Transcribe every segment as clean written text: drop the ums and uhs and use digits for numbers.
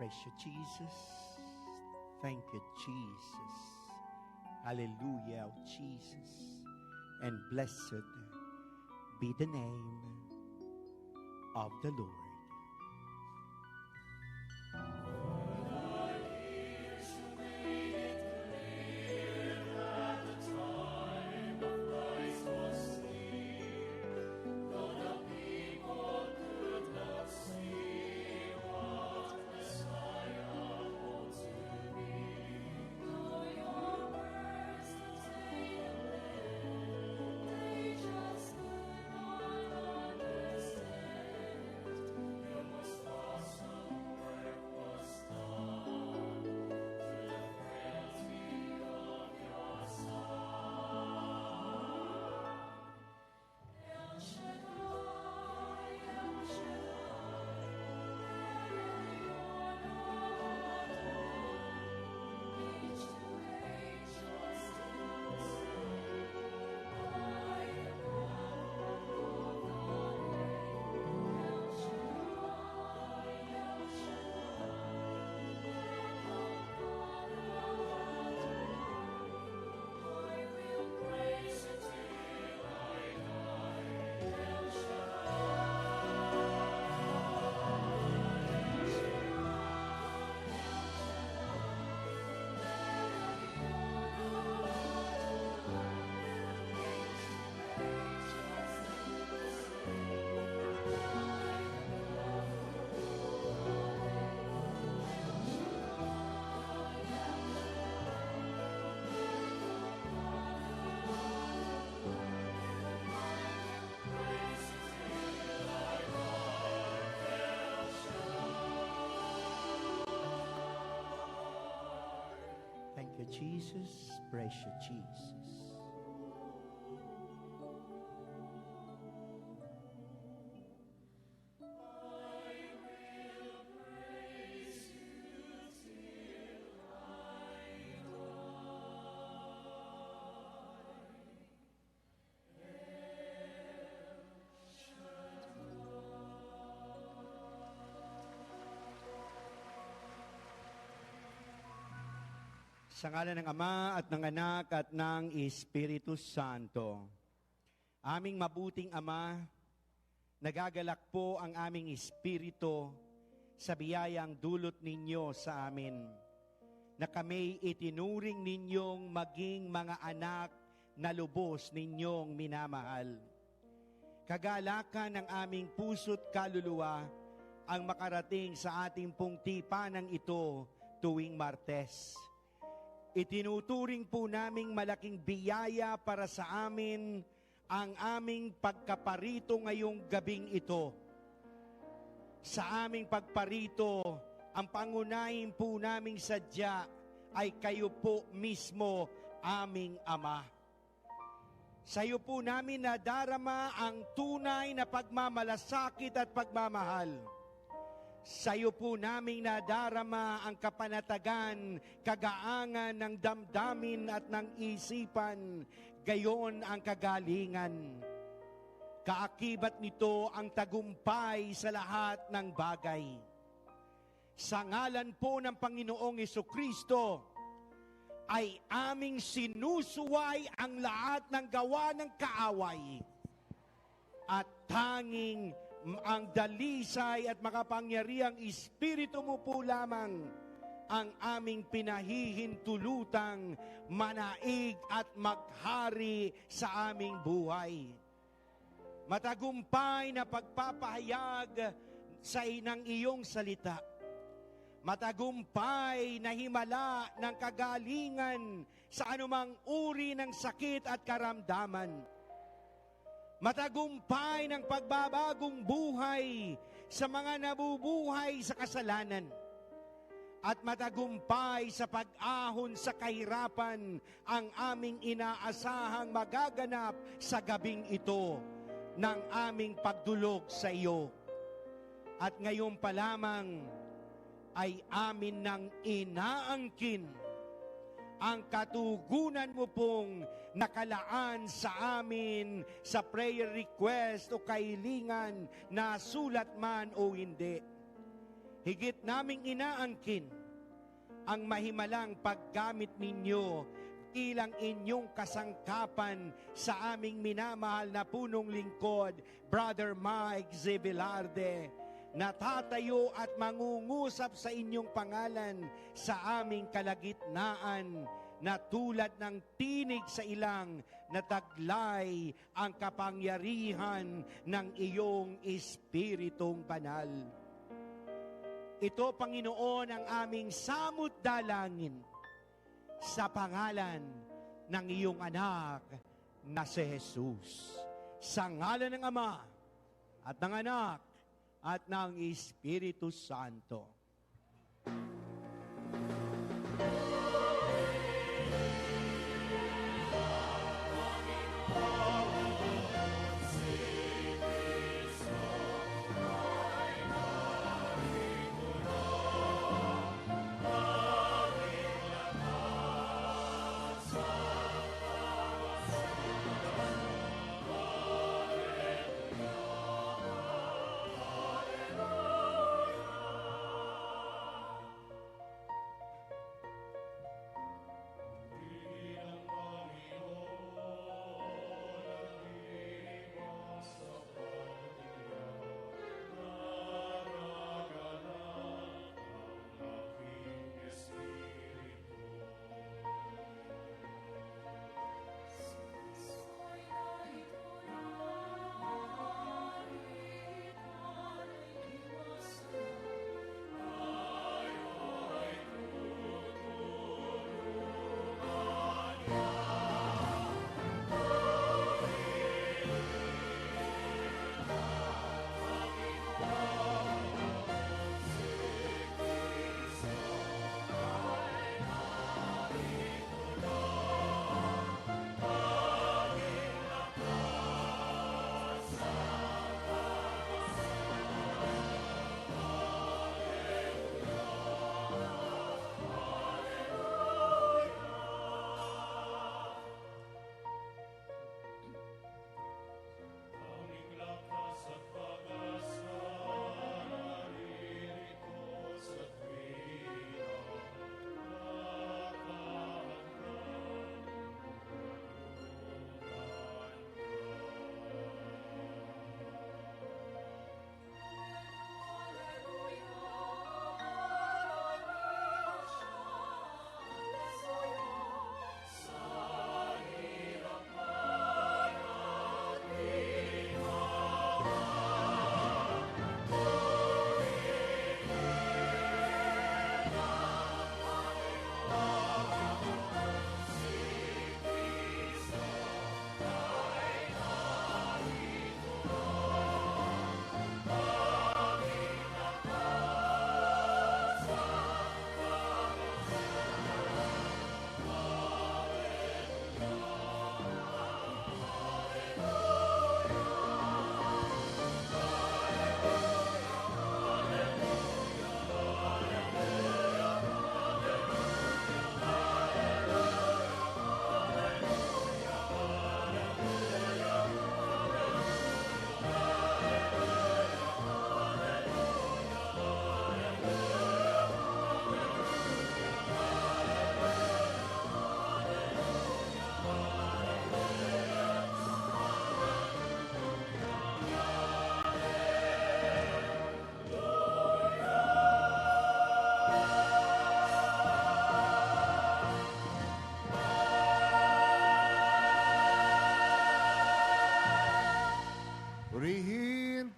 Praise you, Jesus. Thank you, Jesus. Hallelujah, Jesus. And blessed be the name of the Lord. Thank you, Jesus. Praise you, Jesus. Sa ngalan ng Ama at ng Anak at ng Espiritu Santo. Aming mabuting Ama, nagagalak po ang aming espiritu sa biyayang dulot ninyo sa amin, na kami itinuring ninyong maging mga anak na lubos ninyong minamahal. Kagalakan ng aming puso't kaluluwa ang makarating sa ating pong tipanang ito tuwing Martes. Itinuturing po naming malaking biyaya para sa amin ang aming pagkaparito ngayong gabing ito. Sa aming pagparito, ang pangunahin po naming sadya ay kayo po mismo, aming Ama. Sa iyo po namin nadarama ang tunay na pagmamalasakit at pagmamahal. Sa iyo po naming nadarama ang kapanatagan, kagaangan ng damdamin at ng isipan, gayon ang kagalingan. Kaakibat nito ang tagumpay sa lahat ng bagay. Sa ngalan po ng Panginoong Jesucristo, ay aming sinusuway ang lahat ng gawa ng kaaway at tanging ang dalisay at makapangyarihang Espiritu mo po lamang ang aming pinahihintulutang manaig at maghari sa aming buhay. Matagumpay na pagpapahayag sa ng iyong salita. Matagumpay na himala ng kagalingan sa anumang uri ng sakit at karamdaman. Matagumpay ng pagbabagong buhay sa mga nabubuhay sa kasalanan. At matagumpay sa pag-ahon sa kahirapan ang aming inaasahang magaganap sa gabing ito ng aming pagdulog sa iyo. At ngayon pa lamang ay amin nang inaangkin ang katugunan mo pong nakalaan sa amin sa prayer request o kahilingan na sulat man o hindi. higit naming inaangkin ang mahimalang paggamit ninyo bilang inyong kasangkapan sa aming minamahal na punong lingkod, Brother Mike Zevelarde, na tatayo at mangungusap sa inyong pangalan sa aming kalagitnaan, na tulad ng tinig sa ilang na taglay ang kapangyarihan ng iyong Espiritong Banal. Ito, Panginoon, ang aming samot dalangin sa pangalan ng iyong anak na si Jesus. Sa ngalan ng Ama at ng Anak at ng Espiritu Santo.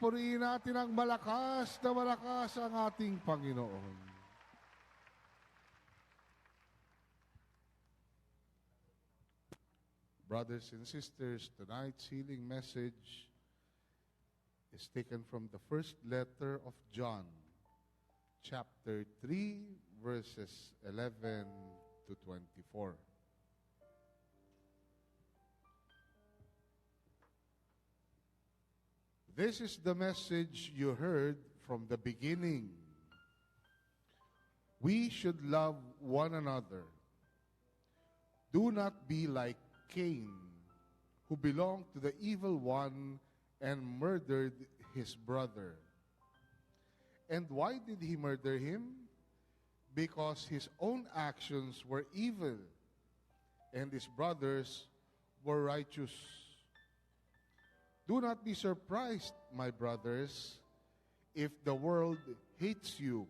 Purihin natin ang malakas na malakas ang ating Panginoon. Brothers and sisters, tonight's healing message is taken from the first letter of John, chapter 3, verses 11 to 24. This is the message you heard from the beginning. We should love one another. Do not be like Cain, who belonged to the evil one and murdered his brother. And why did he murder him? Because his own actions were evil, and his brothers were righteous. Do not be surprised, my brothers, if the world hates you.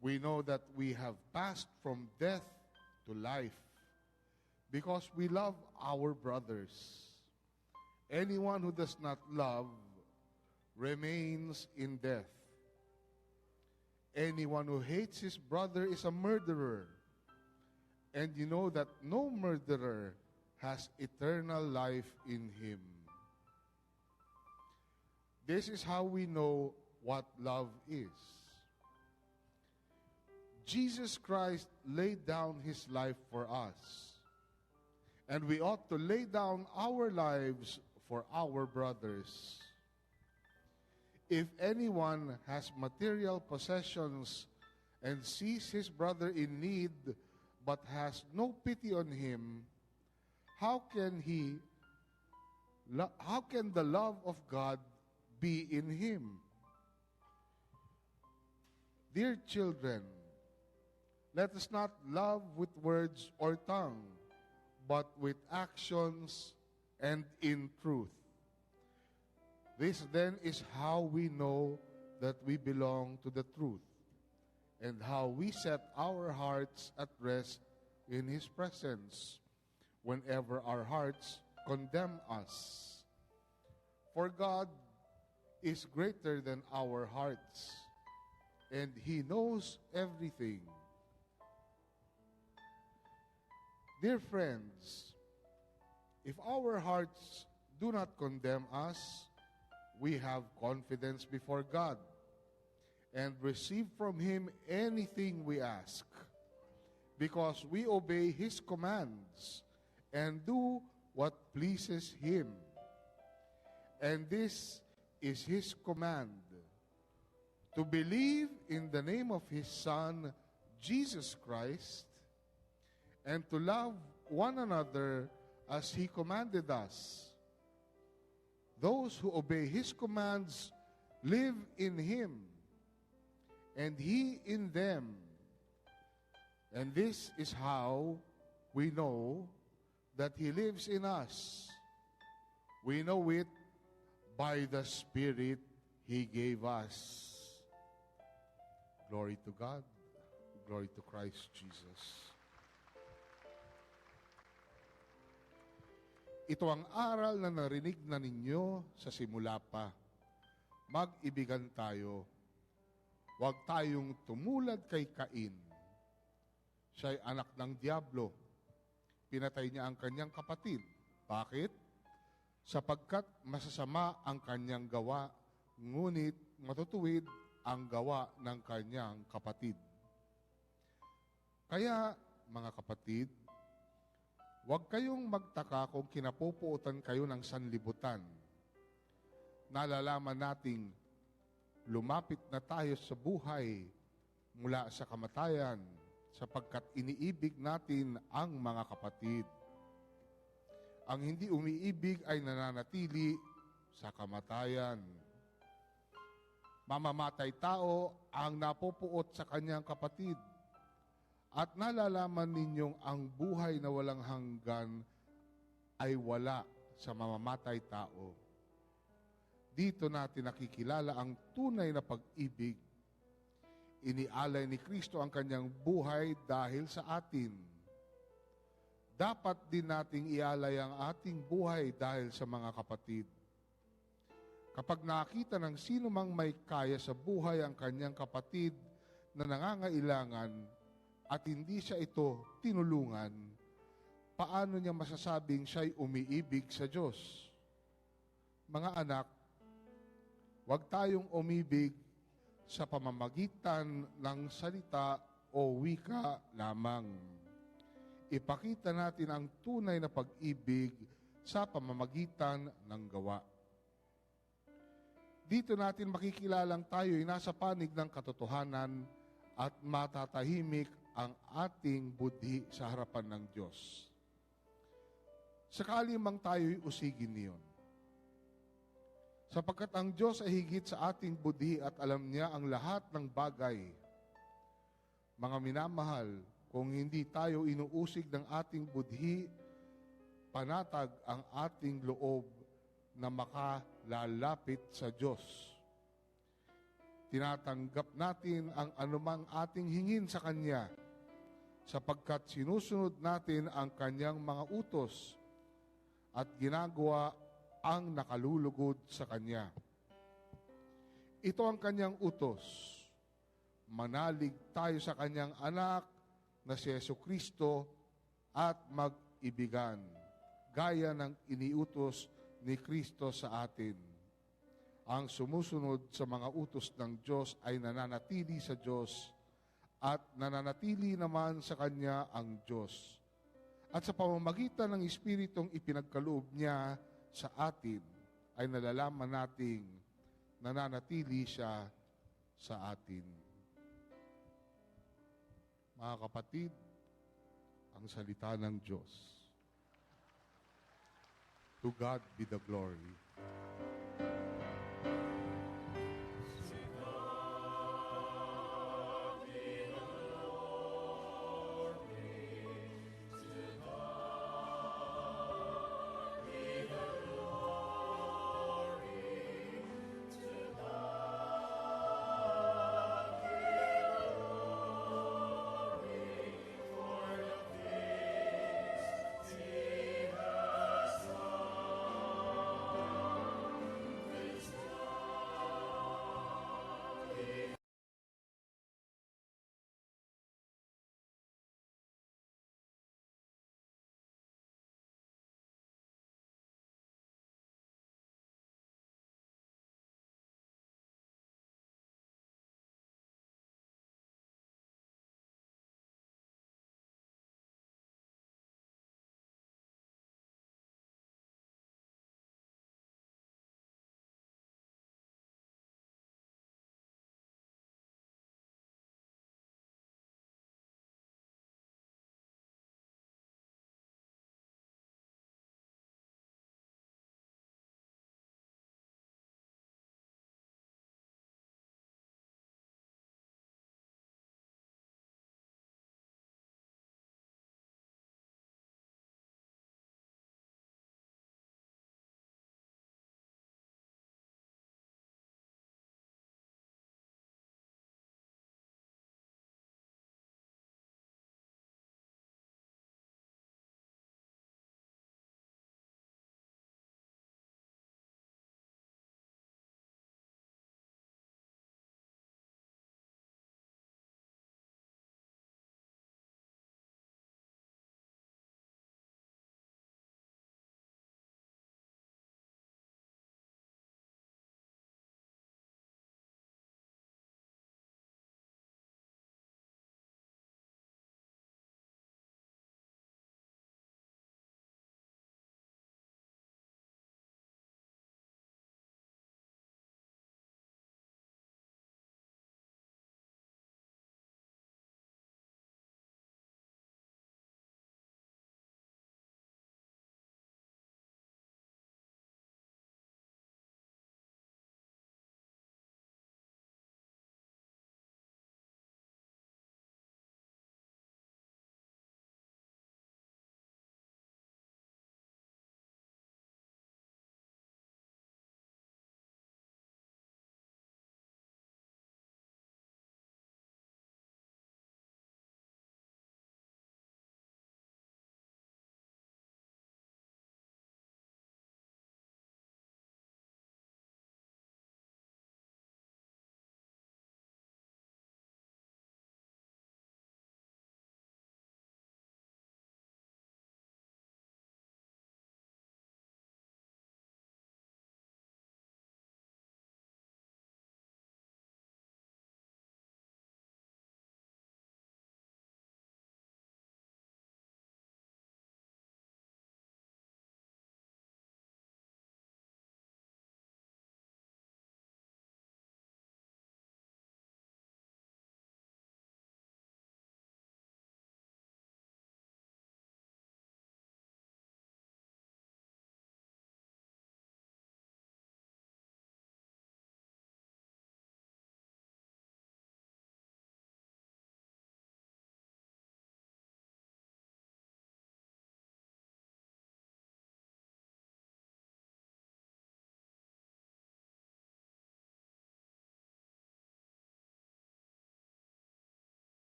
We know that we have passed from death to life because we love our brothers. Anyone who does not love remains in death. Anyone who hates his brother is a murderer. And you know that no murderer has eternal life in him. This is how we know what love is. Jesus Christ laid down his life for us. And we ought to lay down our lives for our brothers. If anyone has material possessions and sees his brother in need but has no pity on him, how can the love of God be in him? Dear children, let us not love with words or tongue, but with actions and in truth. This then is how we know that we belong to the truth, and how we set our hearts at rest in his presence whenever our hearts condemn us. For God is greater than our hearts, and he knows everything. Dear friends, if our hearts do not condemn us, we have confidence before God and receive from him anything we ask, because we obey his commands and do what pleases him. And this is his command, to believe in the name of his Son, Jesus Christ, and to love one another as he commanded us. Those who obey his commands live in him, and he in them. And this is how we know that he lives in us. We know it by the Spirit he gave us. Glory to God. Glory to Christ Jesus. Ito ang aral na narinig na ninyo sa simula pa. Mag-ibigan tayo. Huwag tayong tumulad kay Cain. Siya'y anak ng Diablo. Pinatay niya ang kanyang kapatid. Bakit? Sapagkat masasama ang kanyang gawa, ngunit matutuwid ang gawa ng kanyang kapatid. Kaya, mga kapatid, huwag kayong magtaka kung kinapupuutan kayo ng sanlibutan. Nalalaman nating lumapit na tayo sa buhay mula sa kamatayan sapagkat iniibig natin ang mga kapatid. Ang hindi umiibig ay nananatili sa kamatayan. Mamamatay tao ang napupuot sa kanyang kapatid. At nalalaman ninyong ang buhay na walang hanggan ay wala sa mamamatay tao. Dito natin nakikilala ang tunay na pag-ibig. Inialay ni Kristo ang kanyang buhay dahil sa atin. Dapat din nating ialay ang ating buhay dahil sa mga kapatid. Kapag nakita ng sino mang may kaya sa buhay ang kanyang kapatid na nangangailangan, at hindi siya ito tinulungan, paano niya masasabing siya'y umiibig sa Diyos? Mga anak, huwag tayong umibig sa pamamagitan ng salita o wika lamang. Ipakita natin ang tunay na pag-ibig sa pamamagitan ng gawa. Dito natin makikilalang tayo'y nasa panig ng katotohanan at matatahimik ang ating budhi sa harapan ng Diyos. Sakali mang tayo'y usigin niyon. Sapagkat ang Diyos ay higit sa ating budhi at alam niya ang lahat ng bagay. Mga minamahal, kung hindi tayo inuusig ng ating budhi, panatag ang ating loob na makalalapit sa Diyos. Tinatanggap natin ang anumang ating hingin sa Kanya, sapagkat sinusunod natin ang Kanyang mga utos at ginagawa ang nakalulugod sa Kanya. Ito ang Kanyang utos. Manalig tayo sa Kanyang anak na si Jesucristo at mag-ibigan, gaya ng iniutos ni Kristo sa atin. Ang sumusunod sa mga utos ng Diyos ay nananatili sa Diyos at nananatili naman sa Kanya ang Diyos. At sa pamamagitan ng Espiritong ipinagkaloob niya sa atin, ay nalalaman nating nananatili siya sa atin. Mga kapatid, ang salita ng Diyos. To God be the glory.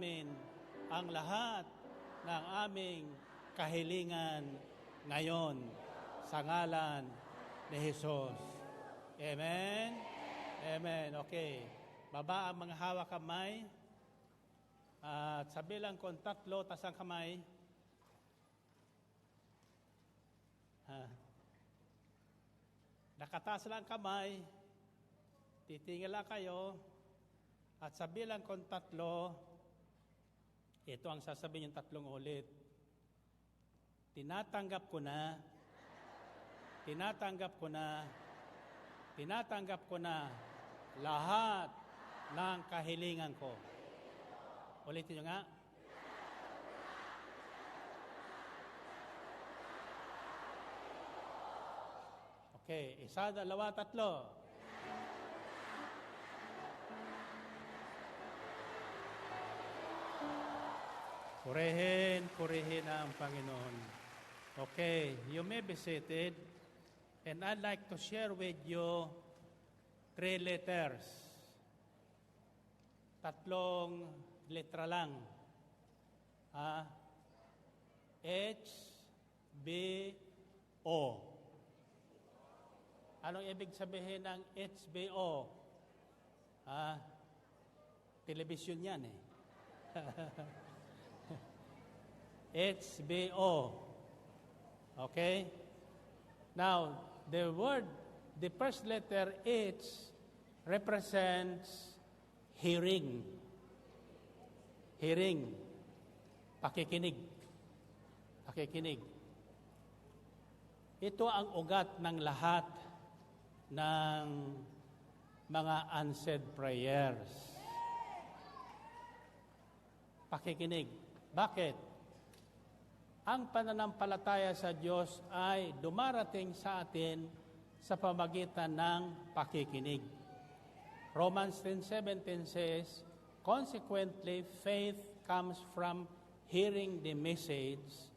namin ang lahat ng aming kahilingan ngayon sa ngalan ni Jesus. Amen? Amen. Okay. Baba ang mga hawak kamay. At sa bilang kong 3, tas ang kamay. Nakataas lang kamay. Titingin lang kayo. At sa bilang kong 3, ito ang sasabihin yung 3 ulit. Tinatanggap ko na, tinatanggap ko na, tinatanggap ko na lahat ng kahilingan ko. Ulitin nyo nga. Okay, 1, 2, 3. Purihin ang Panginoon. Okay, you may be seated. And I'd like to share with you 3 letters. 3 letra lang. H, B, O. Anong ibig sabihin ng HBO? Television yan eh. HBO. Okay? Now, the first letter H represents hearing. Hearing. Pakikinig. Pakikinig. Ito ang ugat ng lahat ng mga answered prayers. Pakikinig. Bakit? Ang pananampalataya sa Diyos ay dumarating sa atin sa pamagitan ng pakikinig. Romans 10:17 says, consequently, faith comes from hearing the message,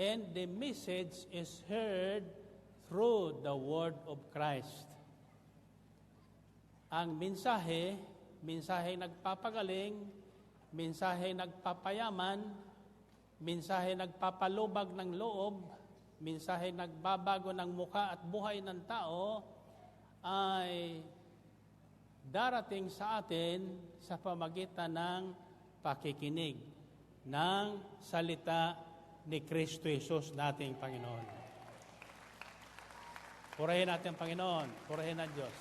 and the message is heard through the word of Christ. Ang mensahe nagpapagaling, mensahe nagpapayaman, mensahe nagpapalubag ng loob, mensahe nagbabago ng mukha at buhay ng tao, ay darating sa atin sa pamagitan ng pakikinig ng salita ni Kristo Jesus nating Panginoon. Purihin natin ang Panginoon, purihin ang Diyos.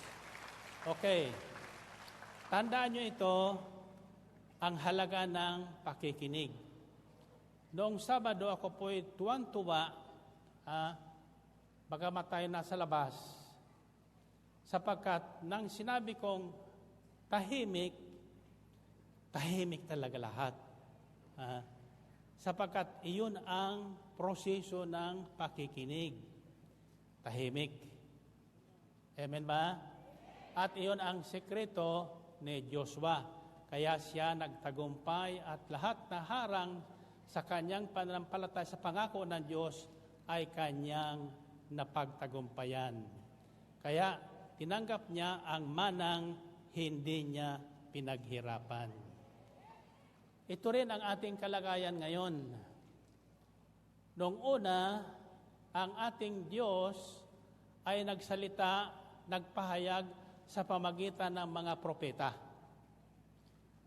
Okay, tandaan nyo ito, ang halaga ng pakikinig. Noong Sabado, ako po'y tuwang-tuwa, bagamat tayo nasa labas, sapagkat nang sinabi kong tahimik, tahimik talaga lahat. Sapagkat iyon ang proseso ng pakikinig. Tahimik. Amen ba? At iyon ang sekreto ni Joshua. Kaya siya nagtagumpay at lahat na harang sa kanyang pananampalataya sa pangako ng Diyos ay kanyang napagtagumpayan. Kaya tinanggap niya ang manang hindi niya pinaghirapan. Ito rin ang ating kalagayan ngayon. Noong una, ang ating Diyos ay nagsalita, nagpahayag sa pamagitan ng mga propeta.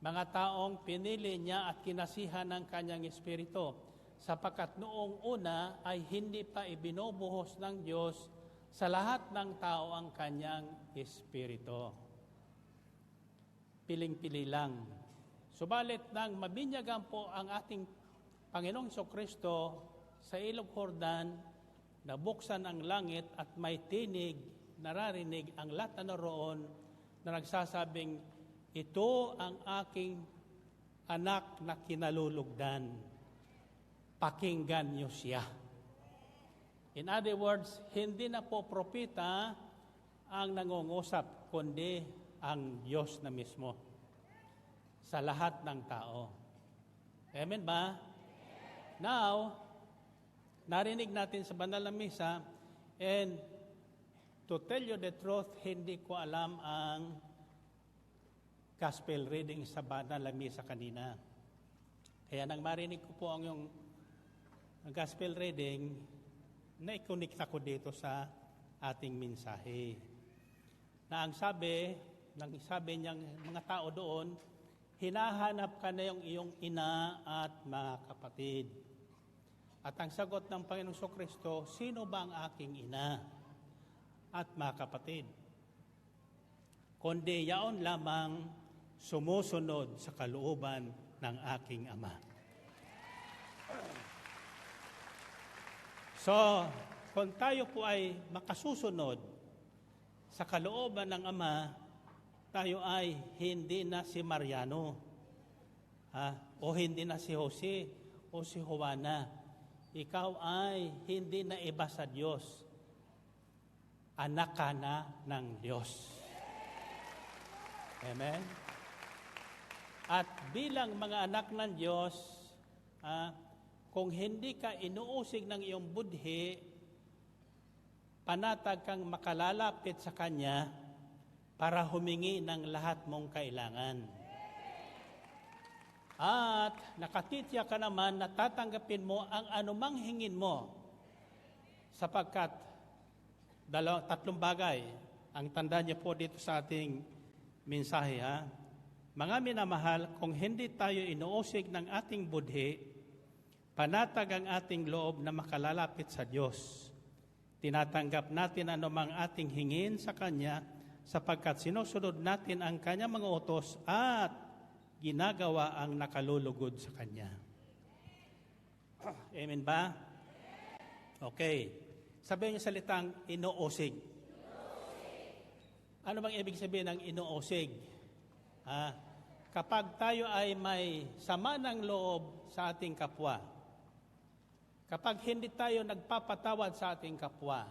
Mga taong pinili niya at kinasihan ng kanyang espiritu, sapagkat noong una ay hindi pa ibinubuhos ng Diyos sa lahat ng tao ang kanyang espiritu. Piling-pili lang. Subalit nang mabinyagan po ang ating Panginoong Jesucristo sa Ilog Jordan, nabuksan ang langit at may tinig, nararinig ang lahat na naroon na nagsasabing, ito ang aking anak na kinalulugdan. Pakinggan niyo siya. In other words, hindi na po propeta ang nangungusap, kundi ang Diyos na mismo sa lahat ng tao. Amen ba? Now, narinig natin sa banal na misa, and to tell you the truth, hindi ko alam ang gospel reading sa banal na misa kanina. Kaya nang marinig ko po ang yung gospel reading, na-connect ako dito sa ating mensahe. Na ang sabi niyang mga tao doon, hinahanap ka na yung iyong ina at mga kapatid. At ang sagot ng Panginoong Kristo, sino ba ang aking ina at mga kapatid? Kundi yaon lamang sumusunod sa kalooban ng aking Ama. So, kung tayo po ay makasusunod sa kalooban ng Ama, tayo ay hindi na si Mariano, o hindi na si Jose, o si Juana. Ikaw ay hindi na iba sa Diyos. Anak ka na ng Diyos. Amen? At bilang mga anak ng Diyos, kung hindi ka inuusig ng iyong budhi, panatag kang makalalapit sa Kanya para humingi ng lahat mong kailangan. At nakatitya ka naman na tatanggapin mo ang anumang hingin mo sapagkat tatlong bagay ang tanda niyo po dito sa ating mensahe. Mga minamahal, kung hindi tayo inuusig ng ating budhi, panatag ang ating loob na makalalapit sa Diyos. Tinatanggap natin anumang ating hingin sa Kanya sapagkat sinusunod natin ang Kanyang mga utos at ginagawa ang nakalulugod sa Kanya. Amen ba? Okay. Sabihin niyo salitang inuusig. Ano bang ibig sabihin ng inuusig? Kapag tayo ay may sama ng loob sa ating kapwa, kapag hindi tayo nagpapatawad sa ating kapwa,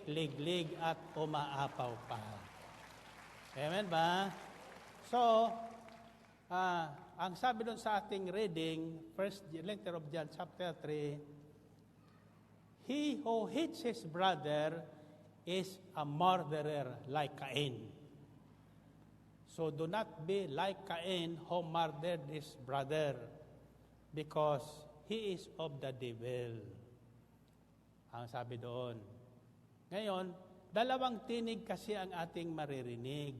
liglig at umaapaw pa. Amen ba? So, ang sabi doon sa ating reading, first letter of John, chapter 3, he who hates his brother is a murderer like Cain. So do not be like Cain who murdered his brother, because he is of the devil. Ang sabi doon. Ngayon, dalawang tinig kasi ang ating maririnig.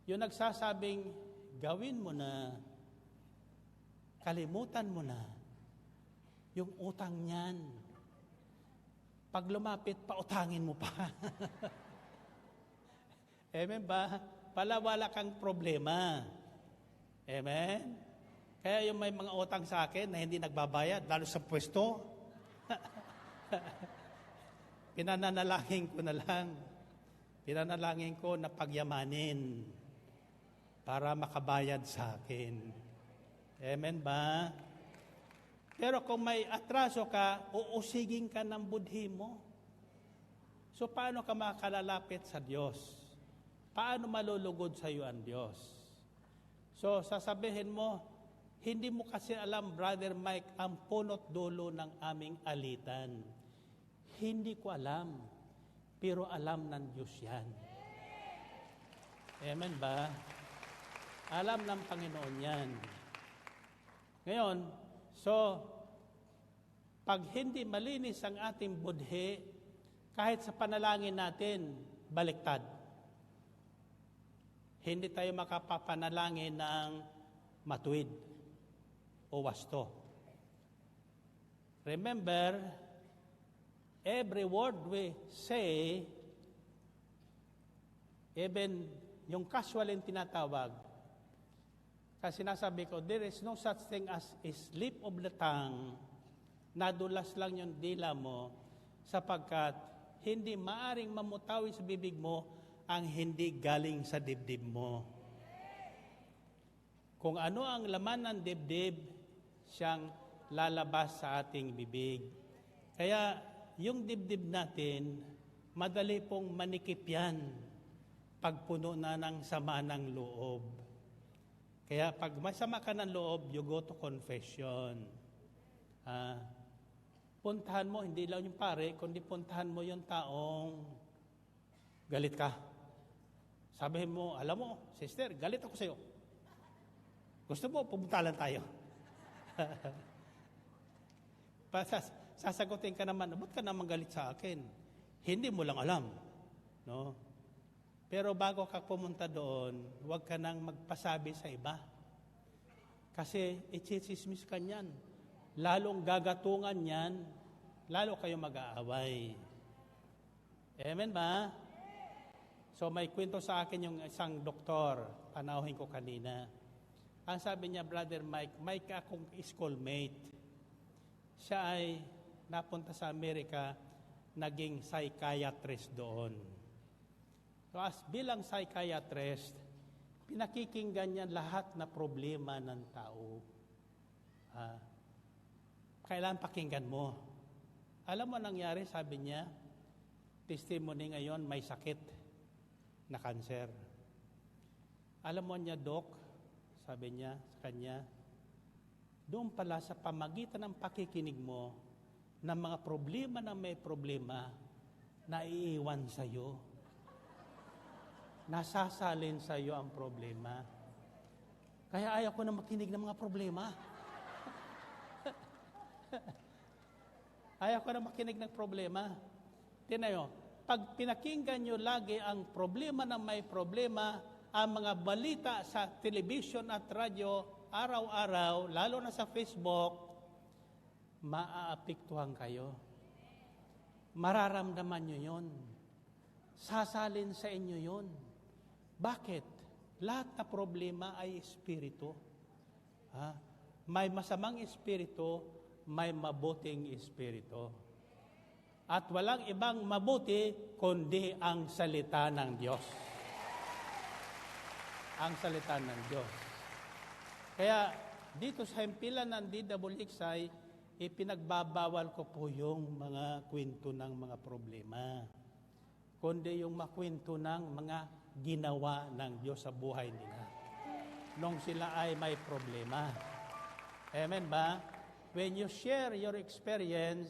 Yung nagsasabing, gawin mo na, kalimutan mo na, yung utang niyan. Pag lumapit, pautangin mo pa. Amen ba? Pala wala kang problema. Amen? Kaya yung may mga utang sa akin na hindi nagbabayad, lalo sa pwesto, pinananalangin ko na lang. Pinanalangin ko na pagyamanin para makabayad sa akin. Amen ba? Pero kung may atraso ka, uusigin ka ng budhi mo. So paano ka makalalapit sa Diyos? Paano malulugod sa iyo ang Diyos? So sasabihin mo, hindi mo kasi alam, Brother Mike, ang punot dulo ng aming alitan. Hindi ko alam, pero alam ng Diyos yan. Amen ba? Alam ng Panginoon yan. Ngayon, so, pag hindi malinis ang ating budhi, kahit sa panalangin natin, baliktad. Hindi tayo makapapanalangin ng matuwid o wasto. Remember, every word we say, even yung casual yung tinatawag, kasi sinasabi ko, there is no such thing as a slip of the tongue, nadulas lang yung dila mo, sapagkat hindi maaring mamutawi sa bibig mo ang hindi galing sa dibdib mo. Kung ano ang laman ng dibdib, siyang lalabas sa ating bibig. Kaya yung dibdib natin, madali pong manikip yan pag puno na ng sama ng loob. Kaya pag masama ka ng loob, you go to confession. Puntahan mo, hindi lang yung pare, kundi puntahan mo yung taong galit ka. Sabihin mo, alam mo, sister, galit ako sa'yo. Gusto mo, pumunta lang tayo. Sasagutin ka naman, ba't ka naman galit sa akin? Hindi mo lang alam. No? Pero bago ka pumunta doon, huwag ka nang magpasabi sa iba. Kasi itsismis ka niyan. Lalong gagatungan niyan, lalo kayo mag-aaway. Amen ba? So may kwento sa akin yung isang doktor, panauhin ko kanina. Ang sabi niya, Brother Mike, may akong schoolmate. Siya ay napunta sa Amerika, naging psychiatrist doon. So as bilang psychiatrist, pinakikinggan niya lahat na problema ng tao. Kailan pakinggan mo? Alam mo nangyari, sabi niya, testimony ngayon, may sakit na kanser. Alam mo niya, Doc, sabi niya sa kanya, doon pala sa pamagitan ng pakikinig mo ng mga problema na may problema, naiiwan sa iyo. Nasasalin sa iyo ang problema. Kaya ayaw ko na makinig ng mga problema. Ayaw ko na makinig ng problema. Tinayo, pag pinakinggan nyo lagi ang problema na may problema, ang mga balita sa television at radyo, araw-araw, lalo na sa Facebook, maaapektuhan kayo. Mararamdaman nyo yon. Sasalin sa inyo yon. Bakit? Lahat na problema ay espiritu. May masamang espiritu, may mabuting espiritu. At walang ibang mabuti kundi ang salita ng Diyos. Ang salita ng Diyos. Kaya dito sa himpilan ng DWXI, ipinagbabawal ko po yung mga kwento ng mga problema. kundi yung makwento ng mga ginawa ng Diyos sa buhay nila nung sila ay may problema. Amen ba? When you share your experience,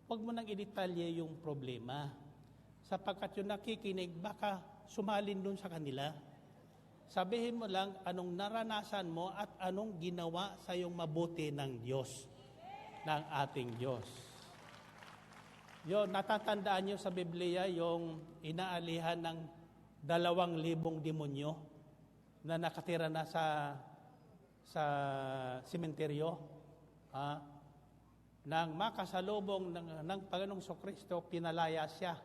huwag mo nang idetalye yung problema. Sapagkat yung nakikinig, baka sumalin dun sa kanila. Sabihin mo lang anong naranasan mo at anong ginawa sa iyong mabuti ng Diyos, ng ating Diyos. Yun, natatandaan nyo sa Biblia yung inaalihan ng 2,000 demonyo na nakatira na sa sementeryo. Nang makasalubong ng Panginoong Kristo, pinalaya siya.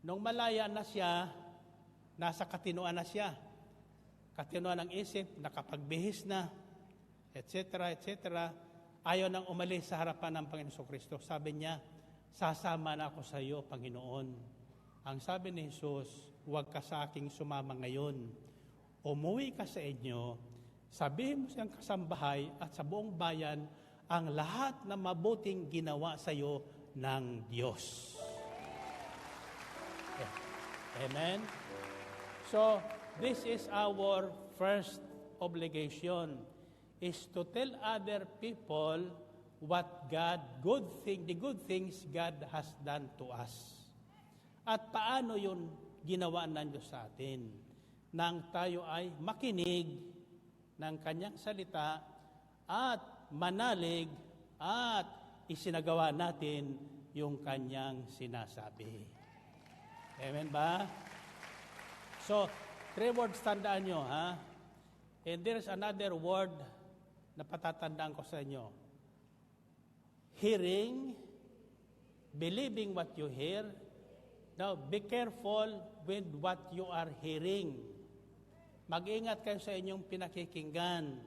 Nung malaya na siya, nasa katinoan na siya. Katinoan ng isip, nakapagbihis na, etc., etc. Ayaw nang umalis sa harapan ng Panginoong Kristo. Sabi niya, sasama na ako sa iyo, Panginoon. Ang sabi ni Jesus, huwag ka sa aking sumama ngayon. Umuwi ka sa inyo, sabihin mo siyang kasambahay at sa buong bayan ang lahat na mabuting ginawa sa iyo ng Diyos. Amen? So, this is our first obligation, is to tell other people what the good things God has done to us. At paano yun ginawa ng Diyos sa atin? Nang tayo ay makinig ng Kanyang salita at manalig at isinagawa natin yung Kanyang sinasabi. Amen ba? So, 3 words tandaan nyo, ha? And there's another word na patatandaan ko sa inyo. Hearing, believing what you hear. Now, be careful with what you are hearing. Mag-ingat kayo sa inyong pinakikinggan.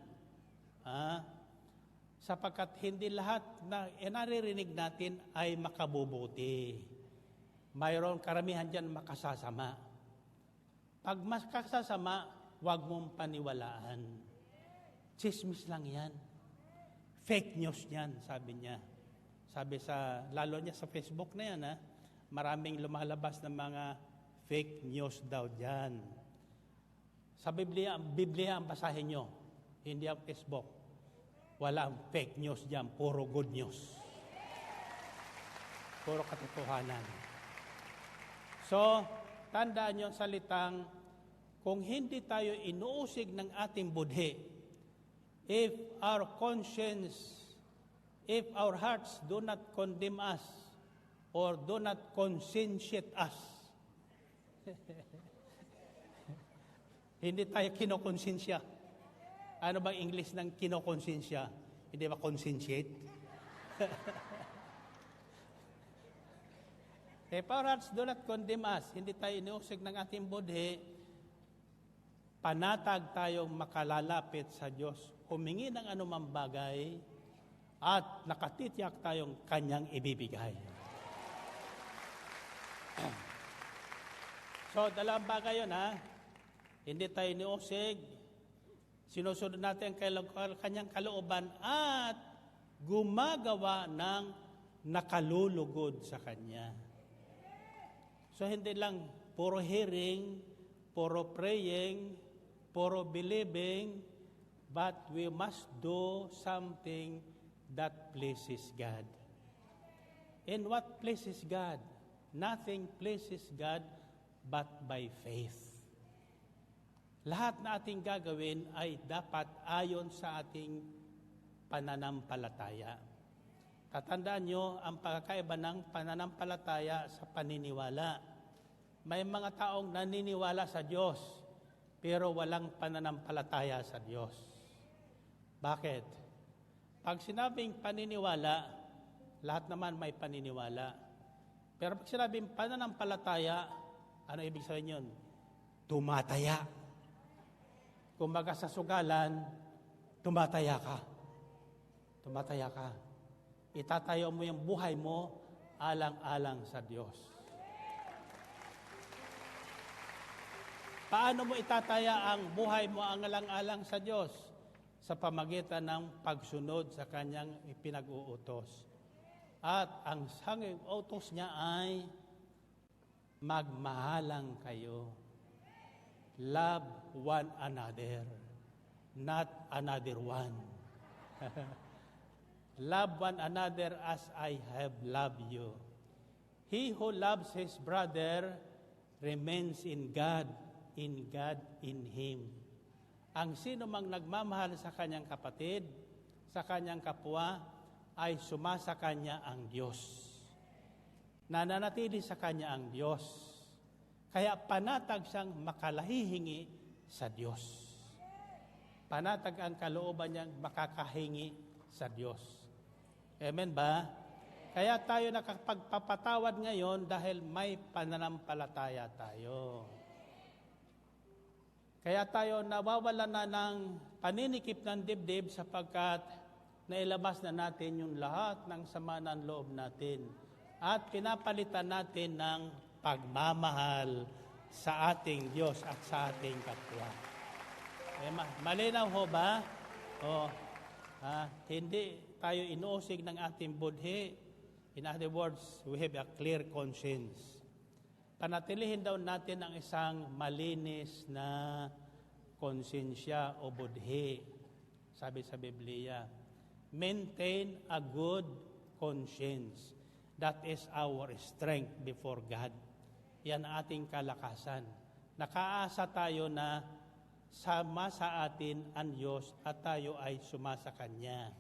Sapagkat hindi lahat na naririnig natin ay makabubuti. Mayroon karamihan dyan makasasama. Pag makasasama, huwag mong paniwalaan. Chismis lang yan. Fake news yan, sabi niya. Sabi lalo niya sa Facebook na yan, maraming lumalabas ng mga fake news daw dyan. Sa Biblia ang basahin nyo, hindi ang Facebook. Walang fake news dyan, puro good news. Puro katotohanan. So, tandaan nyo ang salitang, kung hindi tayo inuusig ng ating budhi, if our hearts do not condemn us, or do not conscientiate us, hindi tayo kinokonsensya. Ano bang English ng kinokonsensya? Hindi ba conscientiate? If our hearts do not condemn us, hindi tayo inuusig ng ating budhi, panatag tayong makalalapit sa Diyos, humingi ng anumang bagay, at nakatitiyak tayong Kanyang ibibigay. So, dalawang bagay yun, Hindi tayo iniusig, sinusunod natin ang Kanyang kalooban, at gumagawa ng nakalulugod sa Kanya. So, hindi lang puro hearing, puro praying, puro believing, but we must do something that pleases God. And what pleases God? Nothing pleases God but by faith. Lahat na ating gagawin ay dapat ayon sa ating pananampalataya. Tatandaan nyo ang pagkakaiba ng pananampalataya sa paniniwala. May mga taong naniniwala sa Diyos, pero walang pananampalataya sa Diyos. Bakit? Pag sinabing paniniwala, lahat naman may paniniwala. Pero pag sinabing pananampalataya, ano ibig sabihin yun? Tumataya. Kumbaga sa sugalan, tumataya ka. Tumataya ka. Itatayo mo yung buhay mo alang-alang sa Diyos. Paano mo itataya ang buhay mo ang alang-alang sa Diyos? Sa pamagitan ng pagsunod sa Kanyang ipinag-uutos. At ang sanging utos niya ay magmahalang kayo. Love one another, not another one. Love one another as I have loved you. He who loves his brother remains in God in him. Ang sino mang nagmamahal sa kanyang kapatid, sa kanyang kapwa, ay sumasa kanya ang Diyos. Nananatili sa kanya ang Diyos. Kaya panatag siyang makalahihingi sa Diyos. Panatag ang kalooban niyang makakahingi sa Diyos. Amen ba? Kaya tayo nakapagpapatawad ngayon dahil may pananampalataya tayo. Kaya tayo nawawala na ng paninikip ng dibdib sapagkat nailabas na natin yung lahat ng sama ng loob natin at pinapalitan natin ng pagmamahal sa ating Diyos at sa ating kapwa. Malinaw ho ba? Hindi tayo inuusig ng ating budhi. In other words, we have a clear conscience. Panatilihin daw natin ang isang malinis na konsensya o budhi. Sabi sa Biblia, maintain a good conscience. That is our strength before God. Yan ang ating kalakasan. Nakaasa tayo na sama sa atin ang Diyos at tayo ay sumasa Kanya.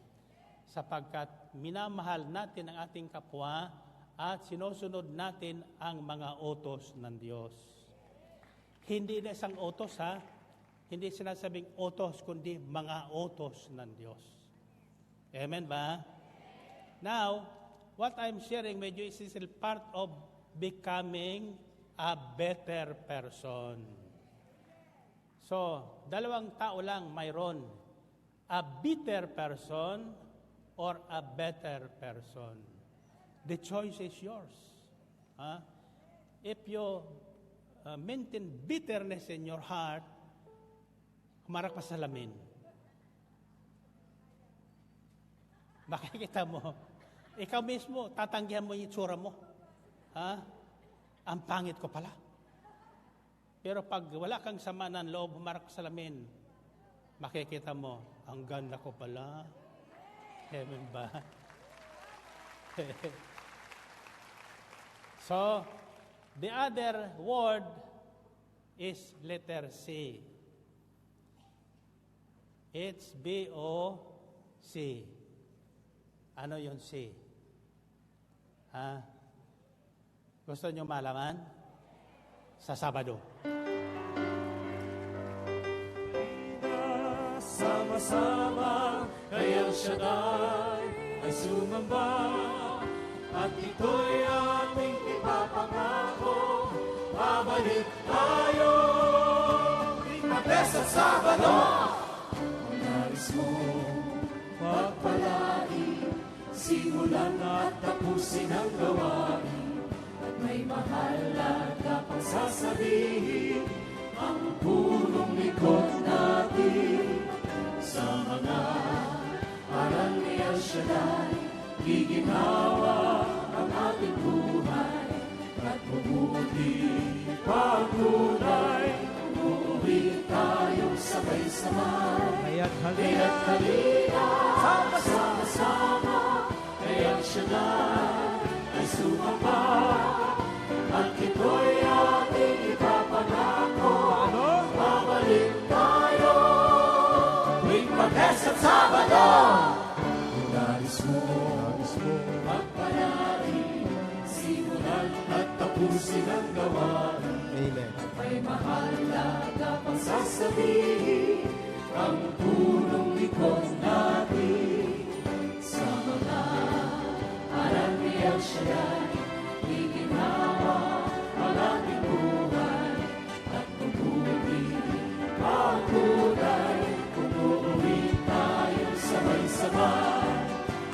Sapagkat minamahal natin ang ating kapwa at sinusunod natin ang mga utos ng Diyos. Hindi na isang utos Hindi sinasabing utos, kundi mga utos ng Diyos. Amen ba? Now, what I'm sharing with you is still part of becoming a better person. So, dalawang tao lang mayroon. A bitter person or a better person. The choice is yours. If you maintain bitterness in your heart, humarap ka sa salamin. Makikita mo, ikaw mismo, tatanggihan mo yung itsura mo. Ang pangit ko pala. Pero pag wala kang sama ng loob, humarap ka sa salamin, makikita mo, ang ganda ko pala. Amen ba? So, the other word is letter C. It's B-O-C. Ano yung C? Gusto nyo malaman? Sa Sabado. Sama-sama kay El Shaddai ay sumamba at ito'y ating ipapangako. Babalik tayo Martes at Sabado. Ang nais mo pagpalain, simulan at tapusin ang gawain, at may mahalaga pang sasabihin ang punong likod natin. Sa mga aral ni El Shaddai, giginhawa ang ating buhay, at mabuti pagtunay, umuwi tayong sabay-sabay. Kaya't halina, sama-sama, kay El Shaddai ay sumamba, at ito'y ating ipapangako. Babalik tayo tuwing Martes at Sabado. Kung nais mo magpalarin, simulan at tapusin ang gawain. Amen. May mahalaga pang sasabihin ang punong likod natin. Sa mga aral ni El Shaddai, iginhawa ang ating buhay, at mabuti pagtunay, kung uuwi tayo sabay-sabay.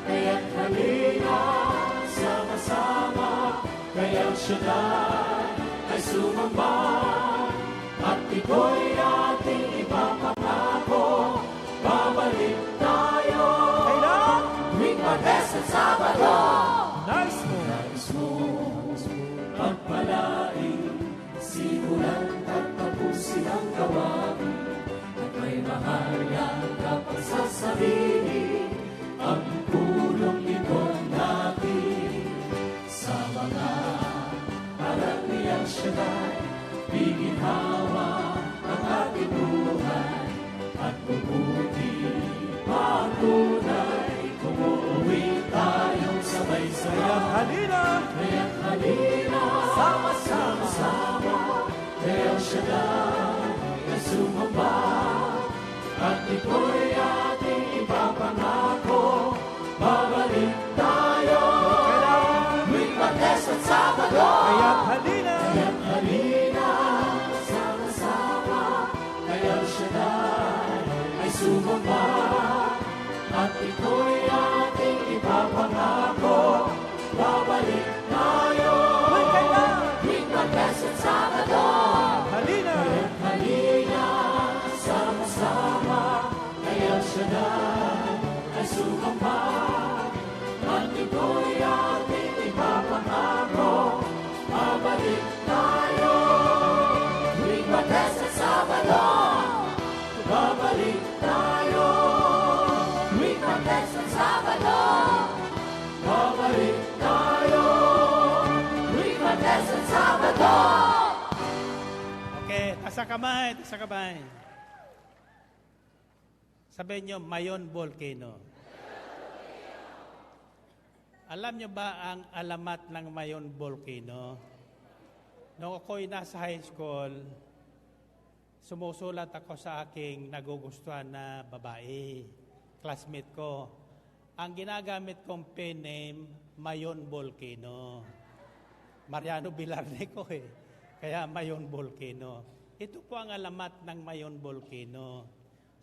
Kaya't halina, sama-sama, kay El Shaddai ay sumamba, at ito'y ating ipapangako. Babalik tayo tuwing Martes at Sabado. Nais mo pagpalain, simulan at tapusin ang gawain, at may mahalaga pang sasabihin ang pulong likod natin. Sa mga aral niyang siya'y biginhawa ang ating buhay, at mabuti pa ang tunay kung uuwi tayong sabay-sabay. Kaya't halina, sama-sama, kaya siya na sumamba, at ito'y ating ipapangako, babalik tayo tuwing Martes at Sabado. Kaya't halina, sama-sama, kaya siya ay sumamba, at ito'y ating ipapangako, babalik tayo tuwing Martes at Sabado. Halina, sama-sama, kaya siya ay sumamba, at ito'y ating ipapangako, babalik tayo tuwing Martes at Sabado. Babalik tayo tuwing Martes at Sabado. Babalik tayo tuwing Martes at Sabado. Okay, tasa kamay. Sabihin nyo, Mayon Volcano. Alam nyo ba ang alamat ng Mayon Volcano? Noong ako'y nasa high school, sumusulat ako sa aking nagugustuhan na babae, classmate ko. Ang ginagamit kong pen name, Mayon Volcano. Mariano Bilarne ko kaya Mayon Volcano. Ito po ang alamat ng Mayon Volcano.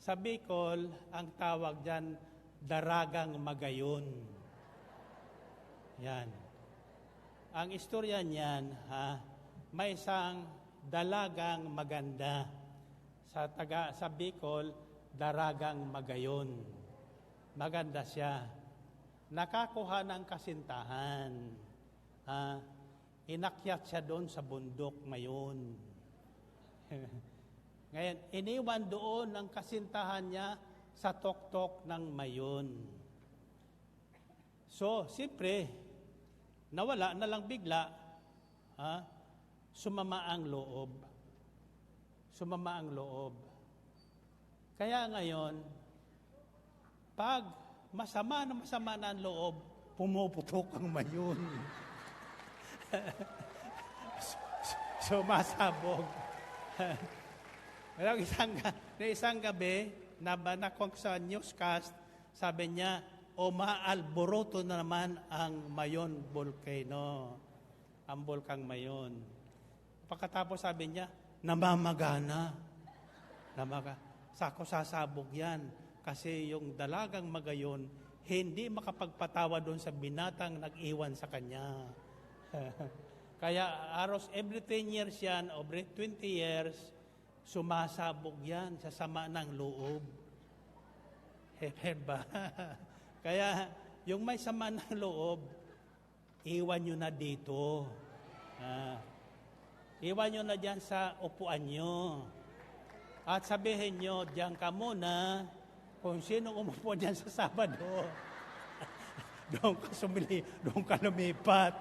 Sa Bicol, ang tawag dyan, Daragang Magayon. Yan. Ang istorya niyan, may isang dalagang maganda sa Bicol, Daragang Magayon. Maganda siya. Nakakuha ng kasintahan. Inakyat siya doon sa bundok ngayon. Ngayon, iniwan doon ang kasintahan niya sa tuktok ng Mayon. So, siyempre, nawala na lang bigla, sumama ang loob. Kaya ngayon, pag masama na ang loob, pumuputok ang Mayon. Sumasabog. Isang gabi, nabanakong sa newscast, sabi niya, umaalboroto na naman ang Mayon Volcano. Ang Bulkang Mayon. Pagkatapos sabi niya, namamagana. Sako sasabog yan. Kasi yung dalagang Magayon, hindi makapagpatawa doon sa binatang nag-iwan sa kanya. Kaya every 10 years yan, every 20 years, sumasabog yan sa sama ng loob. Ba? Kaya yung may sama ng loob, iwan nyo na dito. Iwan nyo na dyan sa upuan nyo. At sabihin nyo, diyan ka muna, kung sino umupo dyan sa Sabado, doon ka lumipat.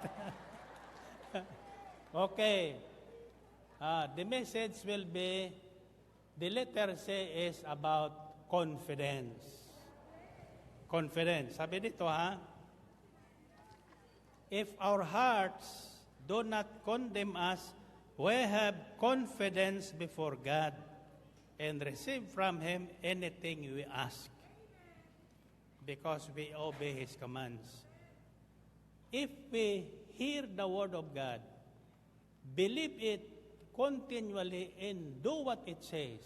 Okay. The message will be, the letter C is about confidence. Confidence. Sabi dito if our hearts do not condemn us, we have confidence before God and receive from Him anything we ask because we obey His commands. If we hear the word of God, believe it continually and do what it says,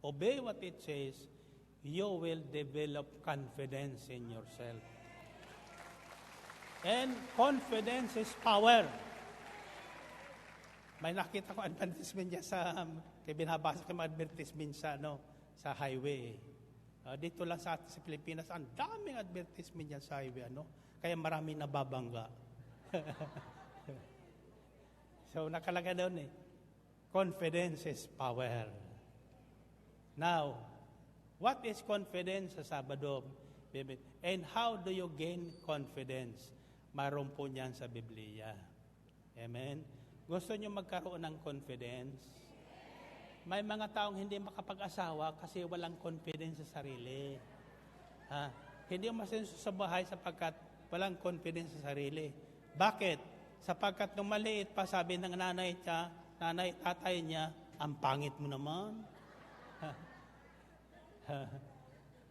obey what it says, you will develop confidence in yourself. And confidence is power. May nakita ko advertisement niya kaya binabasa ko yung advertisement sa highway. Dito lang sa Pilipinas, ang daming advertisement niya sa highway, kaya marami nababangga. So, nakalagay doon confidence is power. Now, what is confidence sa Sabado? And how do you gain confidence? Mayroon po niyan sa Biblia. Amen? Gusto niyo magkaroon ng confidence? May mga taong hindi makapag-asawa kasi walang confidence sa sarili. Hindi masenso sa bahay sapagkat walang confidence sa sarili. Bakit? Sapagkat nung maliit pa, sabi ng nanay, tatay niya, ang pangit mo naman.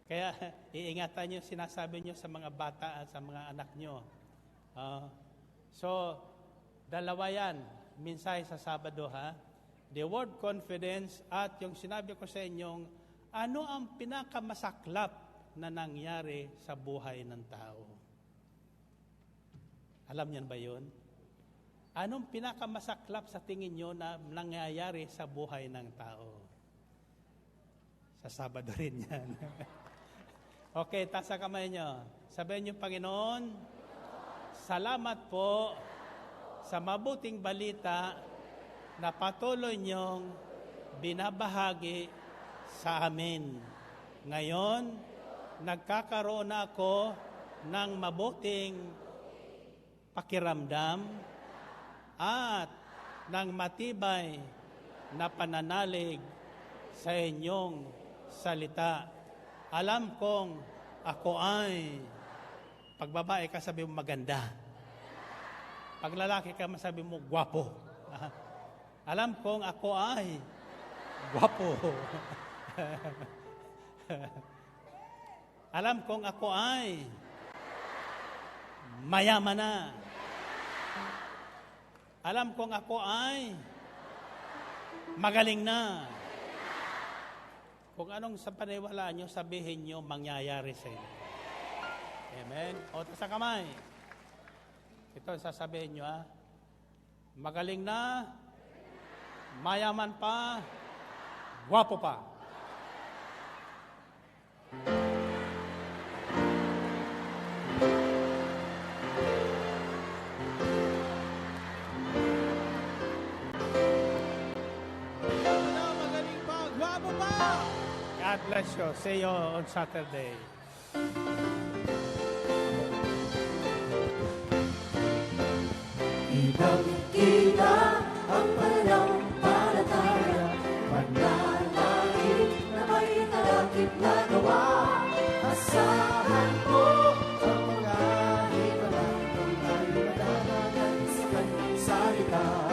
Kaya iingatan niyo sinasabi niyo sa mga bata at sa mga anak niyo. So, dalawa yan, mensahe sa Sabado, The word confidence at yung sinabi ko sa inyong, ano ang pinakamasaklap na nangyari sa buhay ng tao? Alam niyan ba yun? Anong pinakamasaklap sa tingin nyo na nangyayari sa buhay ng tao? Sa Sabado rin yan. Okay, taas sa kamay nyo. Sabihin nyo, Panginoon, salamat po sa mabuting balita na patuloy niyong binabahagi sa amin. Ngayon, nagkakaroon na ako ng mabuting pakiramdam at ng matibay na pananalig sa inyong salita. Alam kong ako ay, pag babae ka sabi mo maganda. Pag lalaki ka masabi mo gwapo. Alam kong ako ay gwapo. Alam kong ako ay mayaman na. Alam kong ako ay magaling na. Kung anong sa paniwalaan nyo, sabihin nyo, mangyayari sa inyo. Amen? O, sa kamay. Ito sasabihin nyo, magaling na, mayaman pa, gwapo pa. Magaling pa, gwapo pa! God bless you. See you on Saturday. Inangkita ang pananampalataya, panalangin na may talakip na gawa. Asahan mo ang mga hinalang ng tayo madalagan sa kanyang salita.